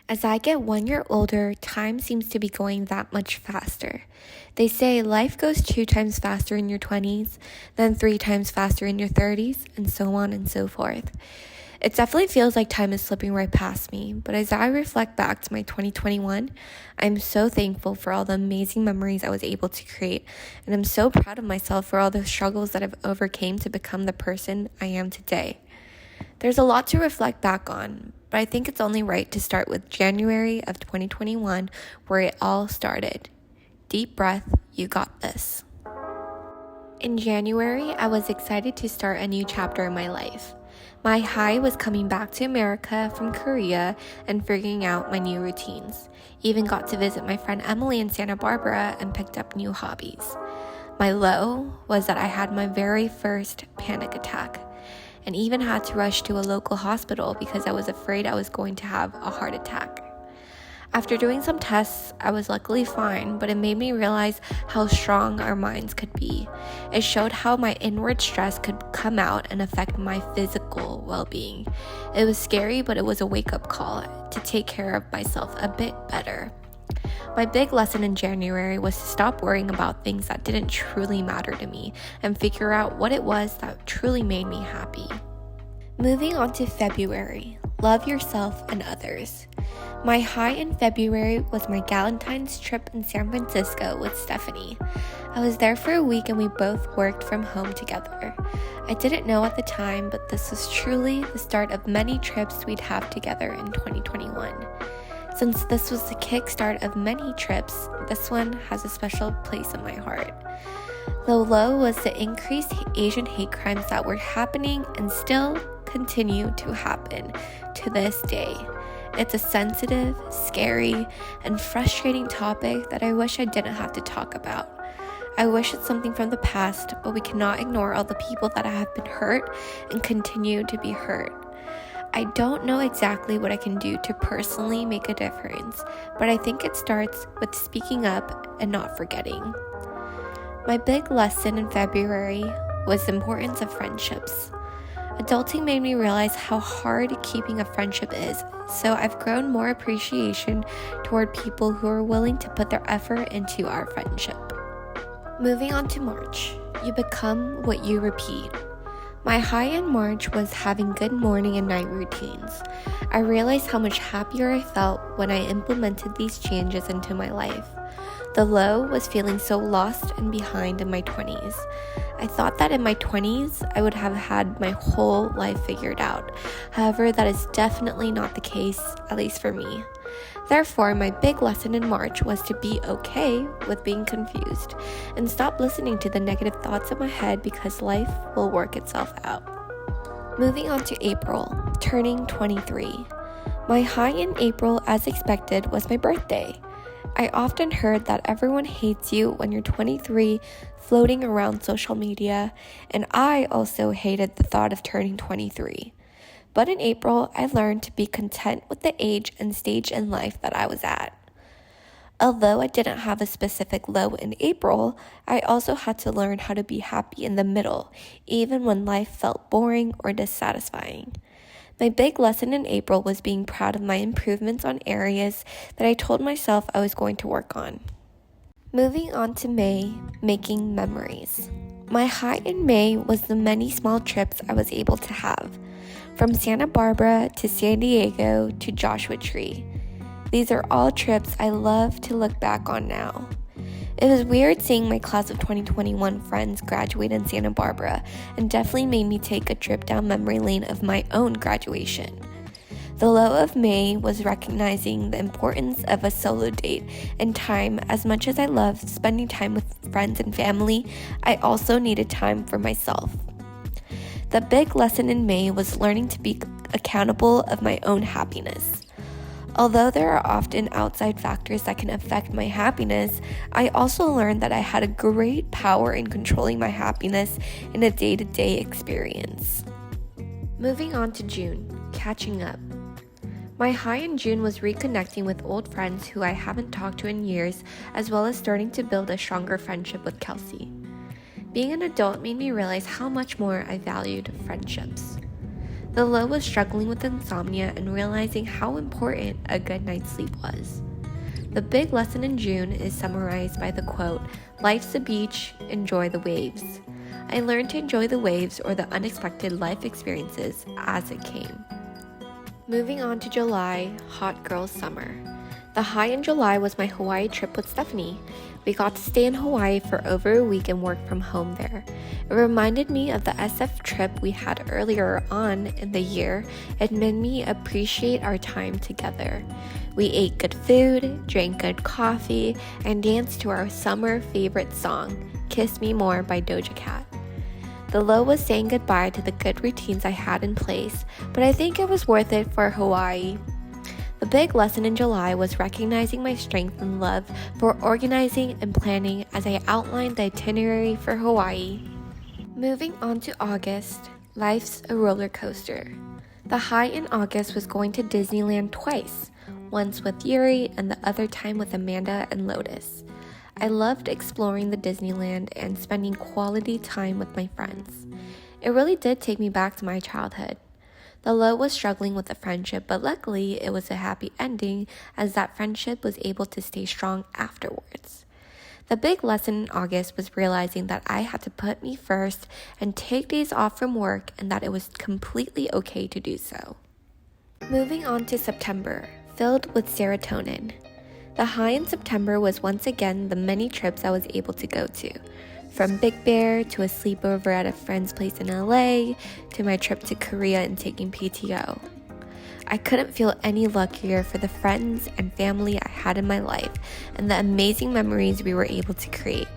As I get 1 year older, time seems to be going that much faster. They say life goes 2 times faster in your 20s, then 3 times faster in your 30s, and so on and so forth. It definitely feels like time is slipping right past me, but as I reflect back to my 2021, I'm so thankful for all the amazing memories I was able to create, and I'm so proud of myself for all the struggles that I've overcame to become the person I am today. There's a lot to reflect back on, but I think it's only right to start with January of 2021, where it all started. Deep breath, you got this. In January, I was excited to start a new chapter in my life. My high was coming back to America from Korea and figuring out my new routines. Even got to visit my friend Emily in Santa Barbara and picked up new hobbies. My low was that I had my very first panic attack and even had to rush to a local hospital because I was afraid I was going to have a heart attack. After doing some tests, I was luckily fine, but it made me realize how strong our minds could be. It showed how my inward stress could come out and affect my physical well-being. It was scary, but it was a wake-up call to take care of myself a bit better. My big lesson in January was to stop worrying about things that didn't truly matter to me and figure out what it was that truly made me happy. Moving on to February, love yourself and others. My high in February was my Galentine's trip in San Francisco with Stephanie. I was there for a week and we both worked from home together. I didn't know at the time, but this was truly the start of many trips we'd have together in 2021. Since this was the kickstart of many trips, this one has a special place in my heart. The low was the increased Asian hate crimes that were happening and still continue to happen to this day. It's a sensitive, scary, and frustrating topic that I wish I didn't have to talk about. I wish it's something from the past, but we cannot ignore all the people that have been hurt and continue to be hurt. I don't know exactly what I can do to personally make a difference, but I think it starts with speaking up and not forgetting. My big lesson in February was the importance of friendships. Adulting made me realize how hard keeping a friendship is, so I've grown more appreciation toward people who are willing to put their effort into our friendship. Moving on to March, you become what you repeat. My high in March was having good morning and night routines. I realized how much happier I felt when I implemented these changes into my life. The low was feeling so lost and behind in my 20s. I thought that in my 20s, I would have had my whole life figured out. However, that is definitely not the case, at least for me. Therefore, my big lesson in March was to be okay with being confused and stop listening to the negative thoughts in my head because life will work itself out. Moving on to April, turning 23. My high in April, as expected, was my birthday. I often heard that everyone hates you when you're 23, floating around social media, and I also hated the thought of turning 23. But in April, I learned to be content with the age and stage in life that I was at. Although I didn't have a specific low in April, I also had to learn how to be happy in the middle, even when life felt boring or dissatisfying. My big lesson in April was being proud of my improvements on areas that I told myself I was going to work on. Moving on to May, making memories. My high in May was the many small trips I was able to have, from Santa Barbara to San Diego to Joshua Tree. These are all trips I love to look back on now. It was weird seeing my class of 2021 friends graduate in Santa Barbara and definitely made me take a trip down memory lane of my own graduation. The low of May was recognizing the importance of a solo date and time. As much as I loved spending time with friends and family, I also needed time for myself. The big lesson in May was learning to be accountable of my own happiness. Although there are often outside factors that can affect my happiness, I also learned that I had a great power in controlling my happiness in a day-to-day experience. Moving on to June, catching up. My high in June was reconnecting with old friends who I haven't talked to in years, as well as starting to build a stronger friendship with Kelsey. Being an adult made me realize how much more I valued friendships. The low was struggling with insomnia and realizing how important a good night's sleep was. The big lesson in June is summarized by the quote, "Life's a beach, enjoy the waves." I learned to enjoy the waves or the unexpected life experiences as it came. Moving on to July, hot girl summer. The high in July was my Hawaii trip with Stephanie. We got to stay in Hawaii for over a week and work from home there. It reminded me of the SF trip we had earlier on in the year and made me appreciate our time together. We ate good food, drank good coffee, and danced to our summer favorite song, "Kiss Me More" by Doja Cat. The low was saying goodbye to the good routines I had in place, but I think it was worth it for Hawaii. The big lesson in July was recognizing my strength and love for organizing and planning as I outlined the itinerary for Hawaii. Moving on to August, life's a roller coaster. The high in August was going to Disneyland twice, once with Yuri and the other time with Amanda and Lotus. I loved exploring the Disneyland and spending quality time with my friends. It really did take me back to my childhood. The low was struggling with the friendship, but luckily it was a happy ending as that friendship was able to stay strong afterwards. The big lesson in August was realizing that I had to put me first and take days off from work and that it was completely okay to do so. Moving on to September, filled with serotonin. The high in September was once again the many trips I was able to go to. From Big Bear to a sleepover at a friend's place in LA to my trip to Korea and taking PTO. I couldn't feel any luckier for the friends and family I had in my life and the amazing memories we were able to create.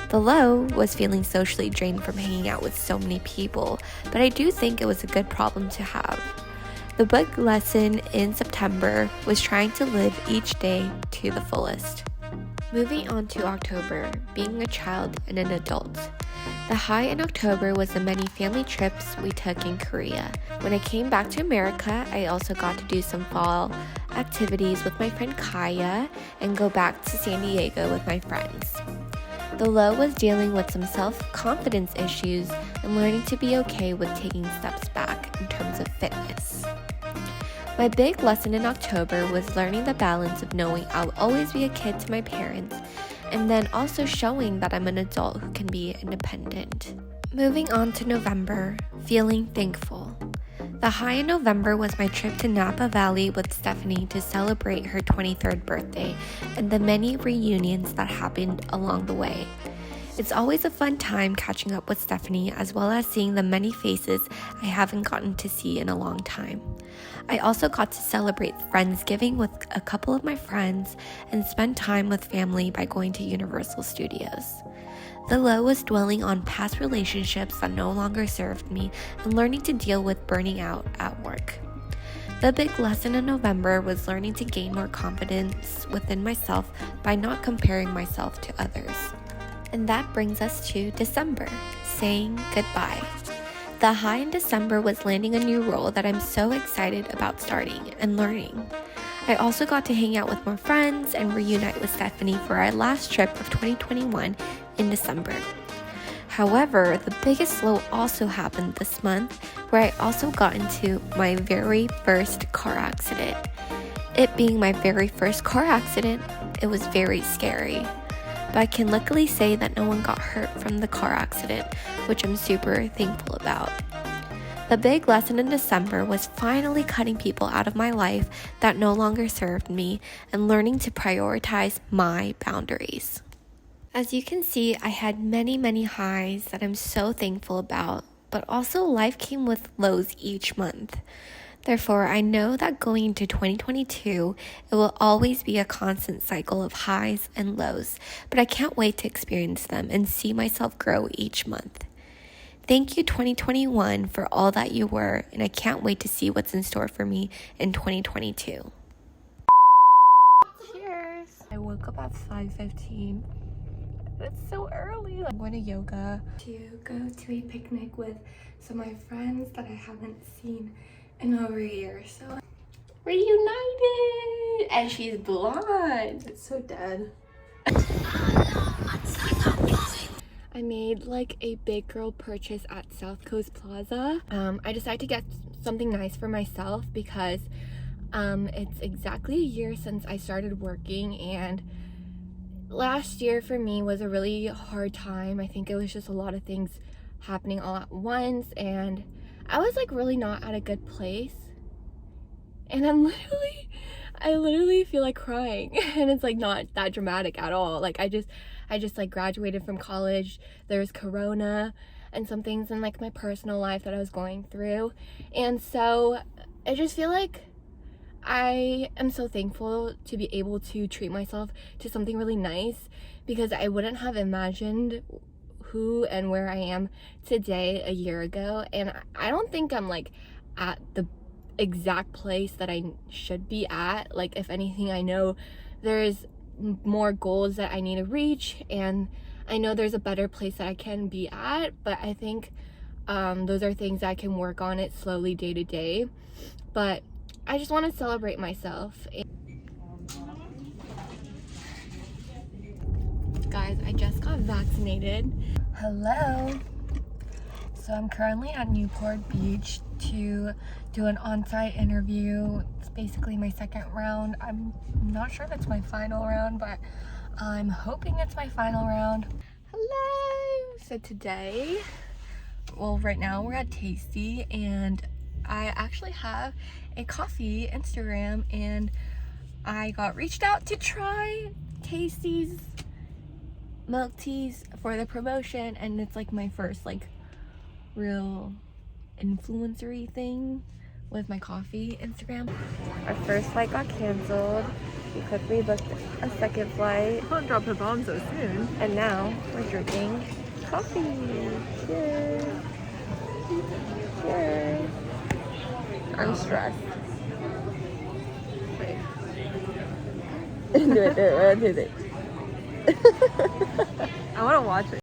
The low was feeling socially drained from hanging out with so many people, but I do think it was a good problem to have. The big lesson in September was trying to live each day to the fullest. Moving on to October, being a child and an adult. The high in October was the many family trips we took in Korea. When I came back to America, I also got to do some fall activities with my friend Kaya and go back to San Diego with my friends. The low was dealing with some self-confidence issues and learning to be okay with taking steps back in terms of fitness. My big lesson in October was learning the balance of knowing I'll always be a kid to my parents and then also showing that I'm an adult who can be independent. Moving on to November, feeling thankful. The high in November was my trip to Napa Valley with Stephanie to celebrate her 23rd birthday and the many reunions that happened along the way. It's always a fun time catching up with Stephanie as well as seeing the many faces I haven't gotten to see in a long time. I also got to celebrate Friendsgiving with a couple of my friends and spend time with family by going to Universal Studios. The low was dwelling on past relationships that no longer served me and learning to deal with burning out at work. The big lesson in November was learning to gain more confidence within myself by not comparing myself to others. And that brings us to December, saying goodbye. The high in December was landing a new role that I'm so excited about starting and learning. I also got to hang out with more friends and reunite with Stephanie for our last trip of 2021 in December. However, the biggest low also happened this month where I also got into my very first car accident. It being my very first car accident, it was very scary. But I can luckily say that no one got hurt from the car accident, which I'm super thankful about. The big lesson in December was finally cutting people out of my life that no longer served me and learning to prioritize my boundaries. As you can see, I had many highs that I'm so thankful about, but also life came with lows each month. Therefore, I know that going into 2022, it will always be a constant cycle of highs and lows, but I can't wait to experience them and see myself grow each month. Thank you 2021 for all that you were, and I can't wait to see what's in store for me in 2022. Cheers! I woke up at 5:15. It's so early. I'm going to yoga to go to a picnic with some of my friends that I haven't seen in over a year, so reunited, and she's blonde. It's so dead. I I made like a big girl purchase at South Coast Plaza. I decided to get something nice for myself because it's exactly a year since I started working, and last year for me was a really hard time. I think it was just a lot of things happening all at once, and I was like really not at a good place. And I literally feel like crying, and it's like not that dramatic at all. Like I just like graduated from college. There's corona and some things in like my personal life that I was going through, and so I just feel like I am so thankful to be able to treat myself to something really nice, because I wouldn't have imagined who and where I am today a year ago. And I don't think I'm like at the exact place that I should be at. Like, if anything, I know there's more goals that I need to reach, and I know there's a better place that I can be at, but I think those are things I can work on it slowly day to day. But I just want to celebrate myself. Guys, I just got vaccinated. Hello. So I'm currently at Newport Beach to do an on-site interview. It's basically my second round. I'm not sure if it's my final round, but I'm hoping it's my final round. Hello. So today, well, right now we're at Tasty, and I actually have a coffee Instagram, and I got reached out to try Tasty's milk teas for the promotion, and it's like my first like real influencery thing with my coffee Instagram. Our first flight got canceled. We quickly booked a second flight. Can't drop a bomb so soon. And now we're drinking coffee. Cheers. Cheers. I'm stressed. Wait. do it. I want to watch it.